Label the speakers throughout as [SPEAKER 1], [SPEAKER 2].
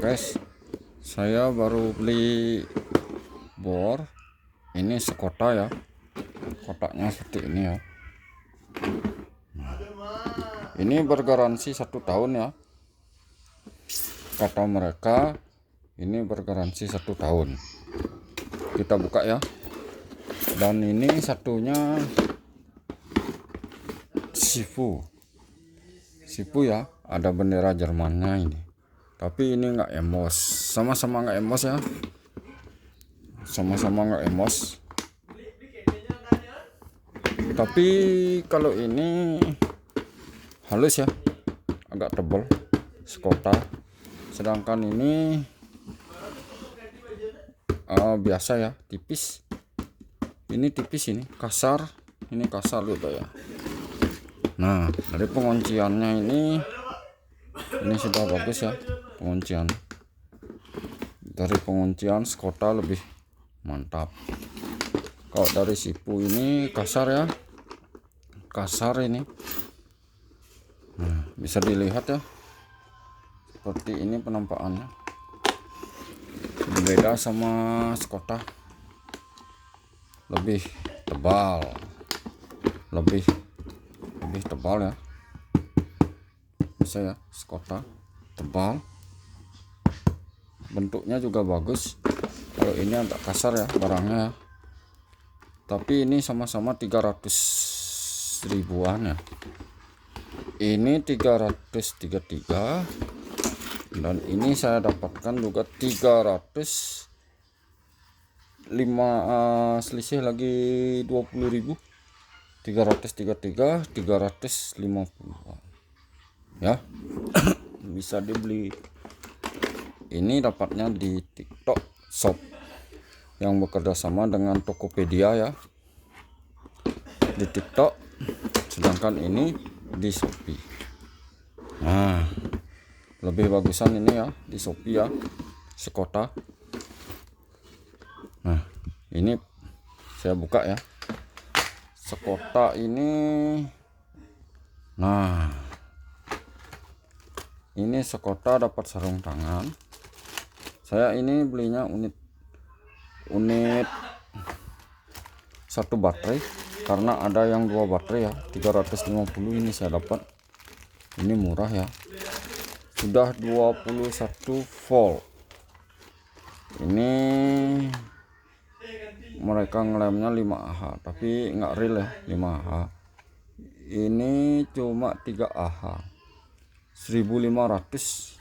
[SPEAKER 1] guys, saya baru beli bor ini sekota ya, kotaknya seperti ini ya. Ini bergaransi 1 tahun ya, kata mereka. Ini bergaransi 1 tahun. Kita buka ya, dan ini satunya Sifu ya, ada bendera Jermannya ini. Tapi ini enggak emos, sama-sama enggak emos ya, sama-sama enggak emos. Tapi kalau ini halus ya, agak tebal sekota. Sedangkan ini biasa ya, tipis. Ini tipis, ini kasar, ini kasar gitu ya. Nah, dari pengunciannya ini sudah bagus ya, penguncian. Dari penguncian sekota lebih mantap. Kalau dari Sifu ini kasar ya, kasar ini. Nah, bisa dilihat ya, seperti ini penampakannya. Berbeda sama sekota, lebih tebal, lebih tebal ya. Bisa ya, sekota tebal, bentuknya juga bagus. Kalau ini agak kasar ya barangnya ya. Tapi ini sama-sama 300 ribuan ya. Ini 333, dan ini saya dapatkan juga 305, selisih lagi 20.000. 333, 350 ya. Bisa dibeli. Ini dapatnya di TikTok Shop yang bekerja sama dengan Tokopedia ya, di TikTok, sedangkan ini di Shopee. Nah, lebih bagusan ini ya di Shopee ya, sekota. Nah, ini saya buka ya, sekota ini. Nah, ini sekota dapat sarung tangan. Saya ini belinya unit 1 baterai, karena ada yang 2 baterai ya, 350 ini saya dapat. Ini murah ya, sudah 21 volt. Ini mereka ngelemnya 5Ah, tapi nggak real ya 5Ah. Ini cuma 3Ah, 1500,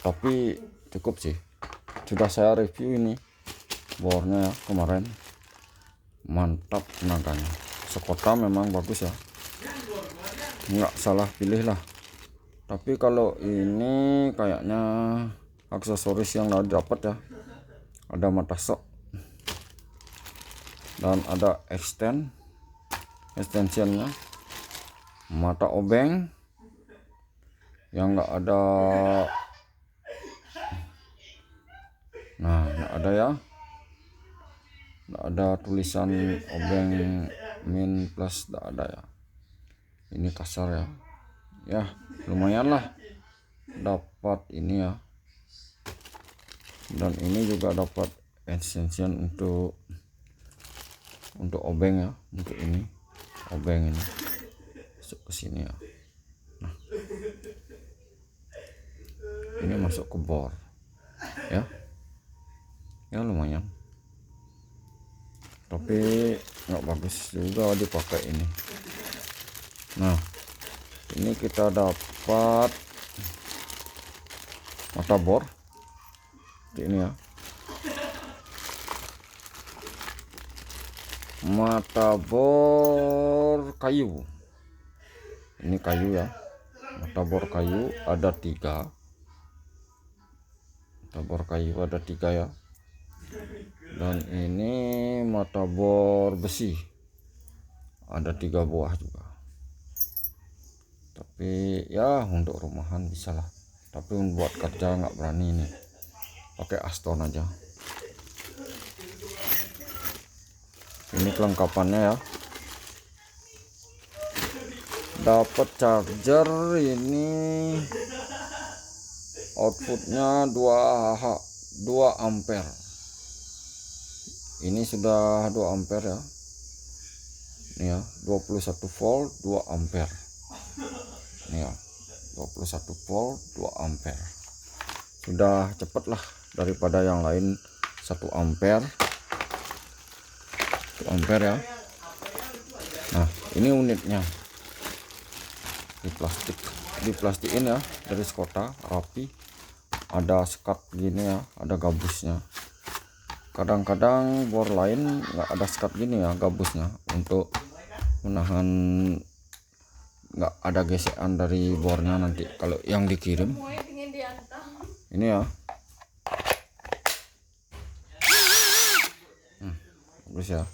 [SPEAKER 1] tapi cukup sih. Sudah saya review ini bornya ya kemarin, mantap tenaganya. Sekota memang bagus ya, nggak salah pilih lah. Tapi kalau ini kayaknya aksesoris yang dapat ya, ada mata sok dan ada extensionnya, mata obeng yang nggak ada. Nah, nggak ada ya, nggak ada tulisan obeng min plus, nggak ada ya. Ini kasar ya, ya lumayan lah dapat ini ya. Dan ini juga dapat extension untuk obeng ya, untuk ini obeng ini masuk ke sini ya. Nah, ini masuk ke bor ya, ya lumayan, tapi nggak bagus juga dipakai ini. Nah, ini kita dapat mata bor seperti ini ya, mata bor kayu. Ini kayu ya, mata bor kayu ada 3. Mata bor kayu ada 3 ya. Dan ini mata bor besi ada 3 buah juga. Tapi ya untuk rumahan bisa lah, tapi buat kerja nggak berani nih, pakai Aston aja. Ini kelengkapannya ya, dapat charger ini outputnya 2 ampere. Ini sudah 2 ampere ya. Ini ya 21 volt 2 ampere. Ini ya 21 volt 2 ampere. Sudah cepet lah daripada yang lain 1 ampere. 1 ampere ya. Nah, ini unitnya di plastikin ya, dari Skota, rapi. Ada sekat gini ya, ada gabusnya. Kadang-kadang bor lain nggak ada sekat gini ya, gabusnya, untuk menahan nggak ada gesekan dari bornya nanti kalau yang dikirim. Ini ya, bagus ya.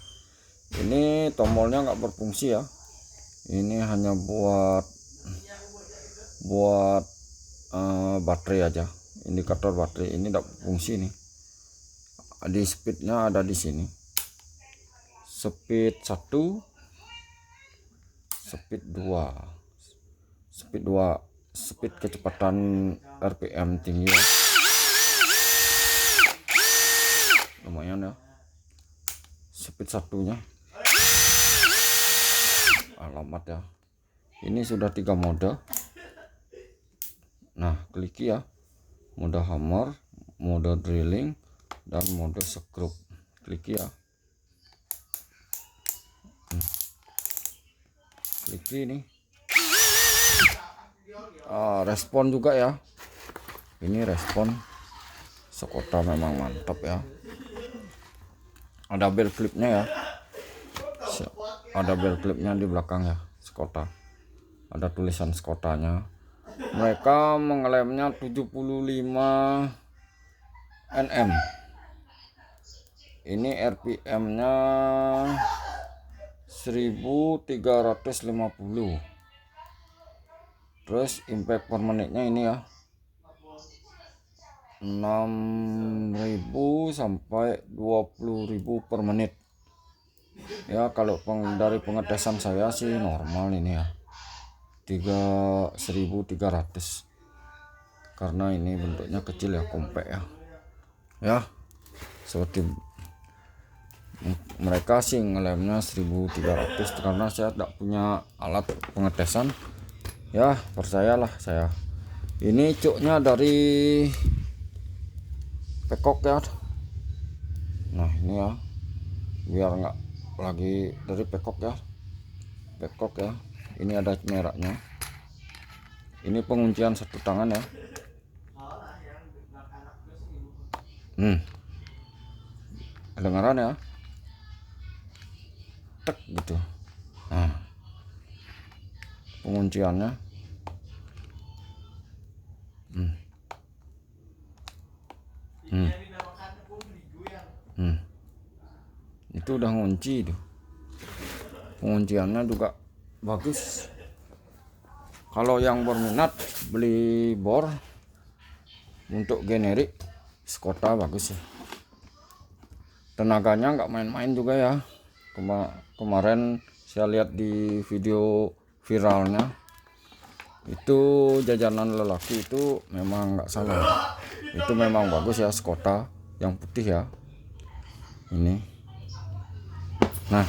[SPEAKER 1] Ini tombolnya nggak berfungsi ya. Ini hanya buat baterai aja, indikator baterai. Ini tidak fungsi nih. Di speednya ada di sini, speed 1, speed 2, speed kecepatan RPM tinggi ya. Lumayan ya, speed 1-nya. Alamat ya, ini sudah 3 mode. Nah, kliki ya, mode hammer, mode drilling, dan mode skrup. Kliki ya, kliki ini. Respon juga ya, ini respon Skota memang mantap ya. Ada bel clipnya ya, ada bel clipnya di belakang ya, Skota. Ada tulisan Skotanya. Mereka mengelemnya 75 Nm. Ini RPM nya 1350. Terus impact per menitnya ini ya 6.000 sampai 20.000 per menit ya. Kalau dari pengetesan saya sih normal ini ya 1.300, karena ini bentuknya kecil ya, compact ya. Seperti mereka sih ngelemnya 1.300, karena saya tidak punya alat pengetesan ya, percayalah saya. Ini cuknya dari Pekok ya. Nah, ini ya, biar nggak lagi dari Pekok ya, Pekok ya. Ini ada mereknya. Ini penguncian 1 tangan ya. Kedengaran ya, tek gitu. Nah, pengunciannya itu udah ngunci tuh. Pengunciannya juga bagus. Kalau yang berminat beli bor untuk generik, Skota bagus ya. Tenaganya nggak main-main juga ya. Kemarin saya lihat di video viralnya, itu jajanan lelaki itu memang nggak salah. Itu memang bagus ya, Skota yang putih ya. Ini. Nah,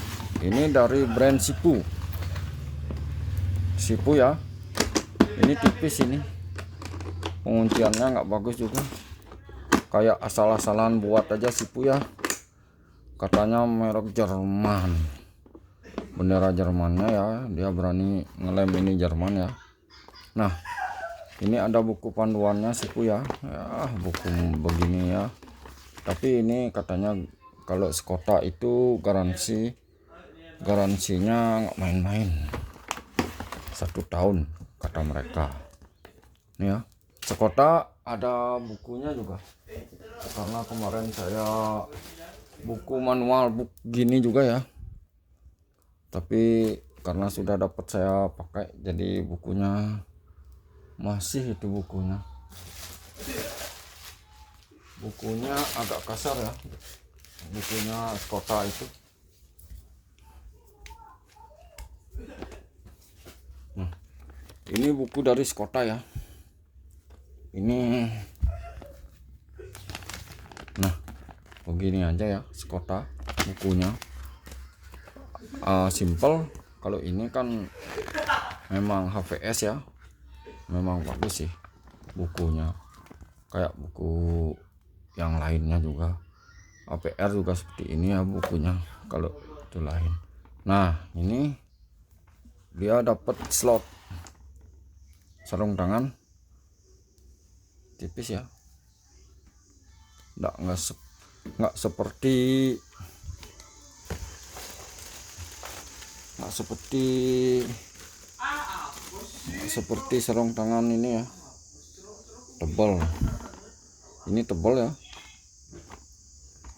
[SPEAKER 1] ini dari brand Sipu ya. Ini tipis, ini pengunciannya nggak bagus juga, kayak asal-asalan buat aja Sipu ya. Katanya merek Jerman, bendera Jermannya ya, dia berani ngelem ini Jerman ya. Nah, ini ada buku panduannya Sipu ya, buku begini ya. Tapi ini katanya kalau Skota itu garansinya nggak main-main, 1 tahun kata mereka. Nih ya, Skota ada bukunya juga, karena kemarin saya buku manual gini juga ya, tapi karena sudah dapat saya pakai, jadi bukunya masih itu bukunya agak kasar ya, bukunya Skota itu. Nah, ini buku dari Skota ya. ini. Nah, begini aja ya sekota bukunya, simple. Kalau ini kan memang HVS ya, memang bagus sih bukunya, kayak buku yang lainnya juga. APR juga seperti ini ya bukunya, kalau itu lain. Nah, ini dia dapat slot sarung tangan tipis ya, nggak seperti sarung tangan ini ya, tebal. Ini tebal ya,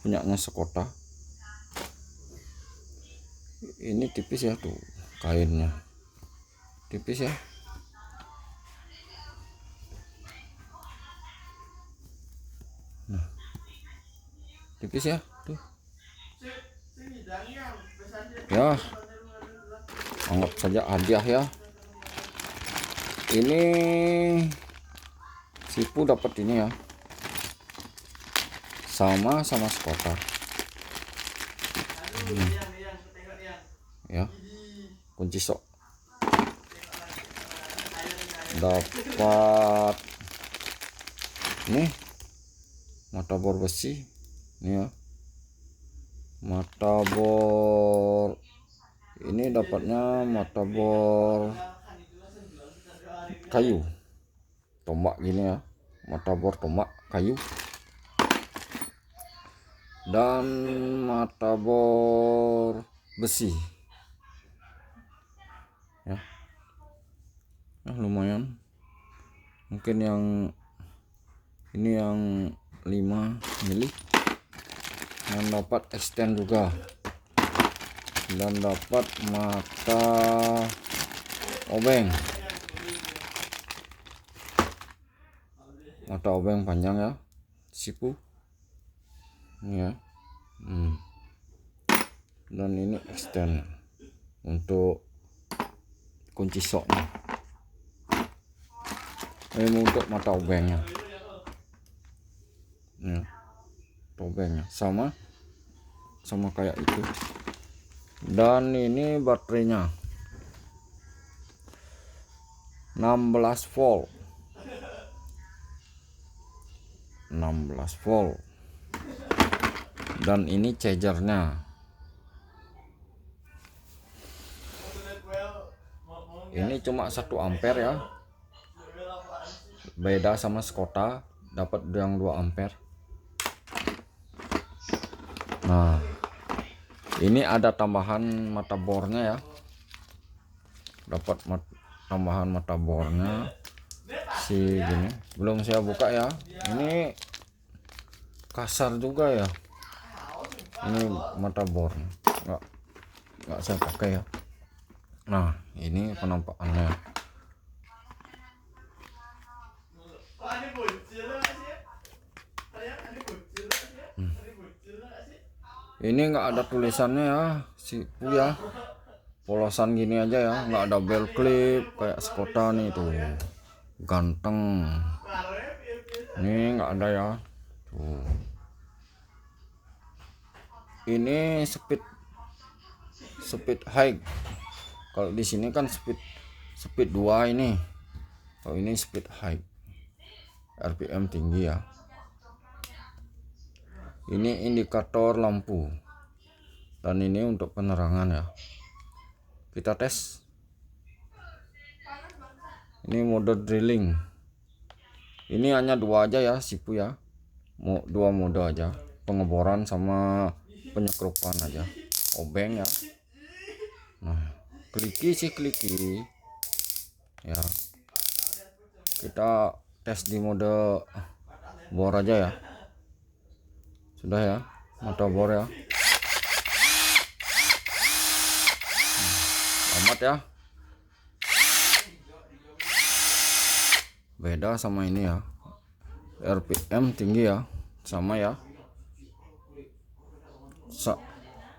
[SPEAKER 1] punyanya sekota. Ini tipis ya, tuh kainnya tipis ya. Nah, tipis ya tuh ya, anggap saja hadiah ya. Ini Sipu dapat ini ya, sama sekota ya. Kunci sok dapat ini mata bor besi ini ya, mata bor ini dapatnya mata bor kayu tombak gini ya, mata bor tombak kayu, dan mata bor besi ya. Nah, lumayan. Mungkin yang ini yang 5 mili, dan dapat extend juga, dan dapat mata obeng panjang ya, Sipu ini ya. Dan ini extend untuk kunci soknya. Ini untuk mata obengnya ya, obengnya sama kayak itu. Dan ini baterainya 16 volt, dan ini chargernya. Ini cuma 1 ampere ya, beda sama sekota, dapat yang 2 ampere. Nah, ini ada tambahan mata bornya ya, dapat tambahan mata bornya si gini. Belum saya buka ya, ini kasar juga ya, ini mata bornya nggak saya pakai ya. Nah, ini penampakannya. Ini nggak ada tulisannya ya, Sipu ya, polosan gini aja ya, nggak ada bel clip kayak sekota nih tuh, ganteng. Ini nggak ada ya tuh. Ini speed high. Kalau di sini kan speed 2 ini. Kalau ini speed high, RPM tinggi ya. Ini indikator lampu, dan ini untuk penerangan ya. Kita tes. Ini mode drilling. Ini hanya 2 aja ya, Sipu ya. 2 mode aja, pengeboran sama penyekrupan aja, obeng ya. Nah, kliki ya. Kita tes di mode bor aja ya. Sudah ya, mata bor ya. Amat ya, beda sama ini ya, RPM tinggi ya, sama ya.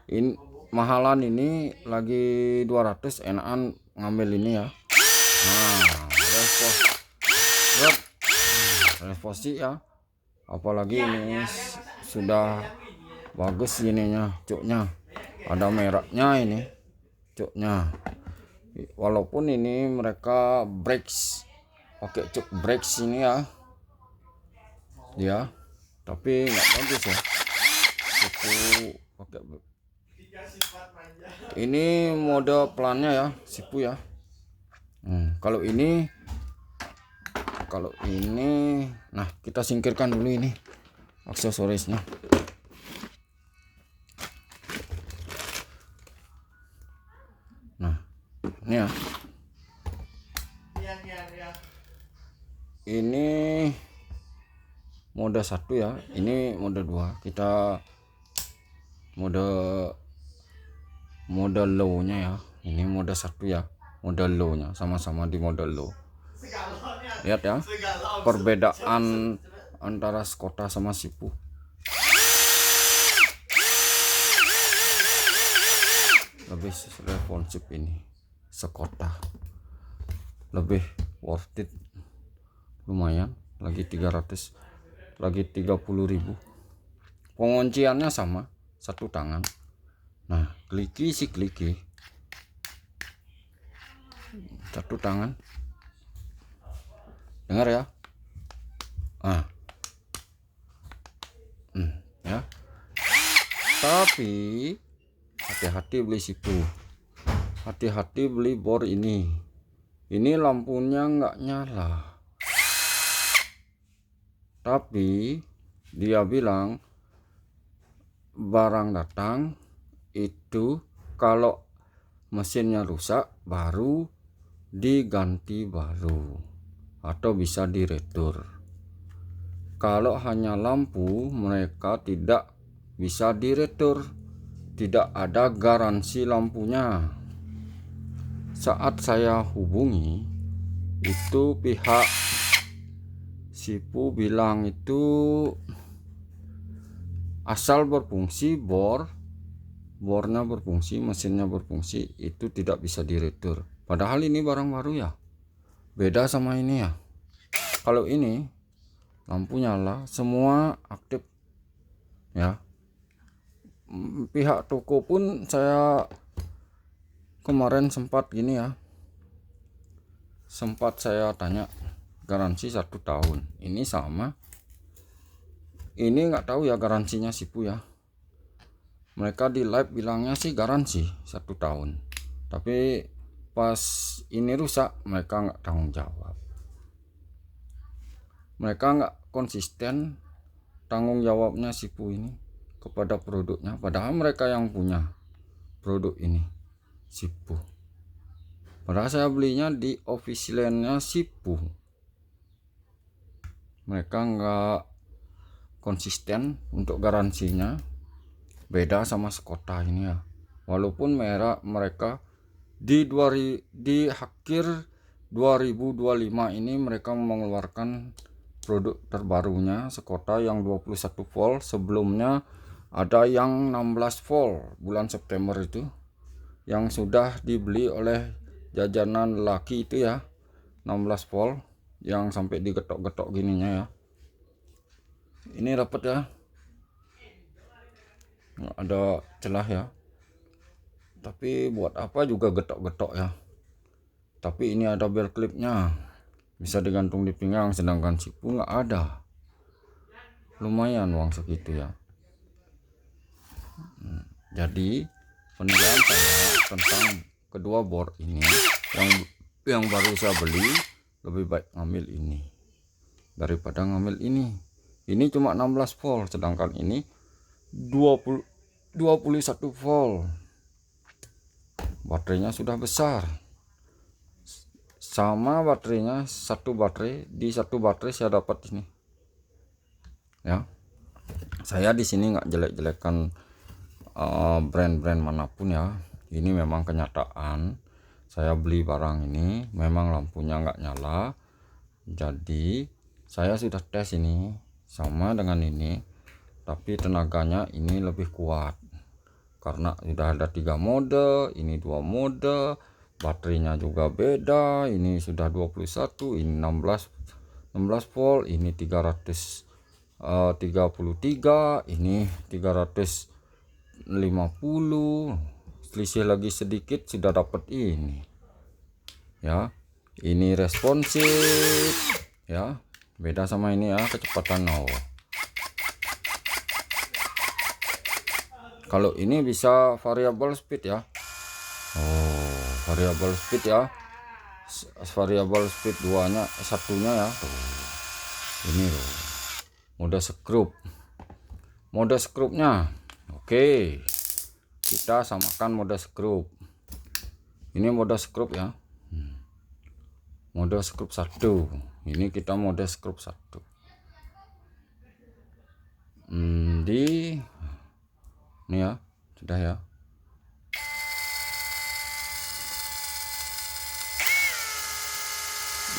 [SPEAKER 1] Ini mahalan, ini lagi 200, enakan ngambil ini ya. Nah, responsi ya, apalagi ini sudah bagus ininya, cuknya ada mereknya ini cuknya. Walaupun ini mereka brakes, pakai cuk brakes ini ya, tapi nggak bagus ya. Itu pakai ini mode pelannya ya, sipu ya. Kalau ini nah kita singkirkan dulu ini aksesorisnya. Nah ini ya, ini mode 1 ya, ini mode 2. Kita mode low nya ya, ini mode 1 ya, mode low nya sama-sama di mode low. Lihat ya perbedaan antara Skota sama Sipu. Lebih responsif ini Skota, lebih worth it, lumayan. Lagi 300, lagi 30.000. Pengunciannya sama, satu tangan. Nah kliki sih kliki, satu tangan. Dengar ya, ya. Tapi hati-hati beli sipu, hati-hati beli bor ini lampunya nggak nyala. Tapi dia bilang barang datang itu kalau mesinnya rusak baru diganti baru atau bisa diretur. Kalau hanya lampu mereka tidak bisa diretur, tidak ada garansi lampunya. Saat saya hubungi itu pihak Sipu bilang itu asal berfungsi bornya berfungsi, mesinnya berfungsi, itu tidak bisa diretur. Padahal ini barang baru ya, beda sama ini ya. Kalau ini lampu nyala semua aktif ya. Pihak toko pun saya kemarin sempat gini ya, sempat saya tanya garansi 1 tahun. Ini sama, ini nggak tahu ya garansinya Sipu ya. Mereka di live bilangnya sih garansi 1 tahun, tapi pas ini rusak mereka nggak tanggung jawab. Mereka nggak konsisten tanggung jawabnya Sipu ini kepada produknya, padahal mereka yang punya produk ini Sipu. Padahal saya belinya di officialnya Sipu. Mereka nggak konsisten untuk garansinya, beda sama Skota ini ya. Walaupun mereka di akhir 2025 ini mereka mengeluarkan produk terbarunya Skota yang 21 volt. Sebelumnya ada yang 16 volt bulan September itu yang sudah dibeli oleh jajanan laki itu ya, 16 volt yang sampai digetok-getok gininya ya. Ini rapat ya, nggak ada celah ya, tapi buat apa juga getok-getok ya. Tapi ini ada bel clipnya, bisa digantung di pinggang, sedangkan Sipu nggak ada. Lumayan uang segitu ya. Jadi penilaian saya tentang kedua bor ini yang baru saya beli, lebih baik ngambil ini daripada ngambil ini. Ini cuma 16 volt, sedangkan ini 21 volt. Baterainya sudah besar. Sama baterainya, satu baterai, di satu baterai saya dapat ini. Ya. Saya di sini nggak jelek-jelekan brand-brand manapun ya. Ini memang kenyataan. Saya beli barang ini memang lampunya nggak nyala. Jadi saya sudah tes ini sama dengan ini, tapi tenaganya ini lebih kuat karena sudah ada 3 mode, ini 2 mode, baterainya juga beda. Ini sudah 21, ini 16 16 volt, ini 333, ini 350. Selisih lagi sedikit sudah dapat ini ya. Ini responsif ya, beda sama ini ya, kecepatan nol. Kalau ini bisa variable speed ya. Variable speed ya, variable speed satunya ya. Ini loh, mode scrubnya. Oke, kita samakan mode scrub. Ini mode scrub ya, mode scrub 1. Ini kita mode scrub 1. Ini ya, sudah ya.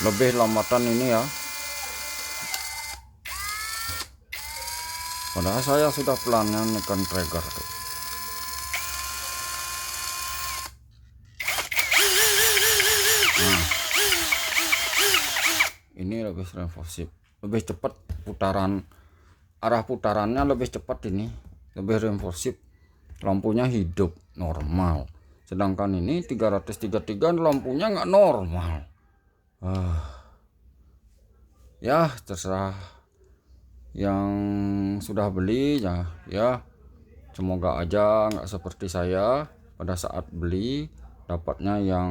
[SPEAKER 1] Lebih lambatan ini ya, padahal saya sudah pelannya menekan trigger tuh. Nah, ini lebih responsif, lebih cepat putaran, arah putarannya lebih cepat, ini lebih responsif, lampunya hidup normal. Sedangkan ini 333 lampunya nggak normal. Ya terserah yang sudah beli ya, semoga aja nggak seperti saya pada saat beli dapatnya yang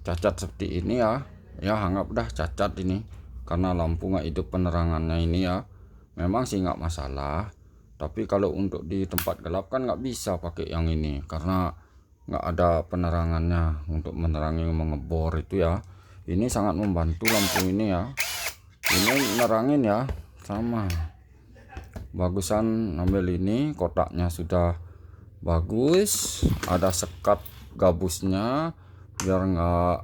[SPEAKER 1] cacat seperti ini ya. Anggap dah cacat ini karena lampu nggak hidup penerangannya ini ya. Memang sih nggak masalah, tapi kalau untuk di tempat gelap kan nggak bisa pakai yang ini karena nggak ada penerangannya untuk menerangi mengebor itu ya. Ini sangat membantu lampu ini ya, ini nerangin ya. Sama bagusan ambil ini, kotaknya sudah bagus, ada sekat gabusnya biar nggak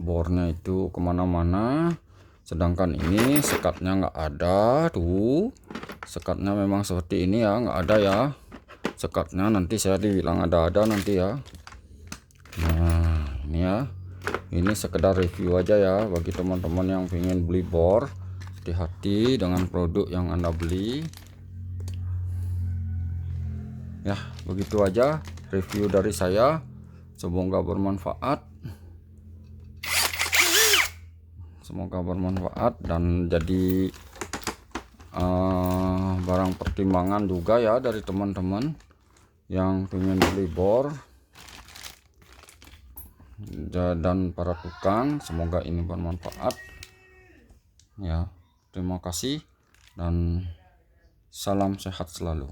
[SPEAKER 1] bornya itu kemana-mana. Sedangkan ini sekatnya nggak ada tuh, sekatnya memang seperti ini ya, nggak ada ya sekatnya. Nanti saya dibilang ada nanti ya. Nah ini ya, ini sekedar review aja ya bagi teman-teman yang pengen beli bor. Hati-hati dengan produk yang Anda beli ya. Begitu aja review dari saya, semoga bermanfaat, dan jadi barang pertimbangan juga ya dari teman-teman yang pengen beli bor dan para tukang. Semoga ini bermanfaat ya. Terima kasih dan salam sehat selalu.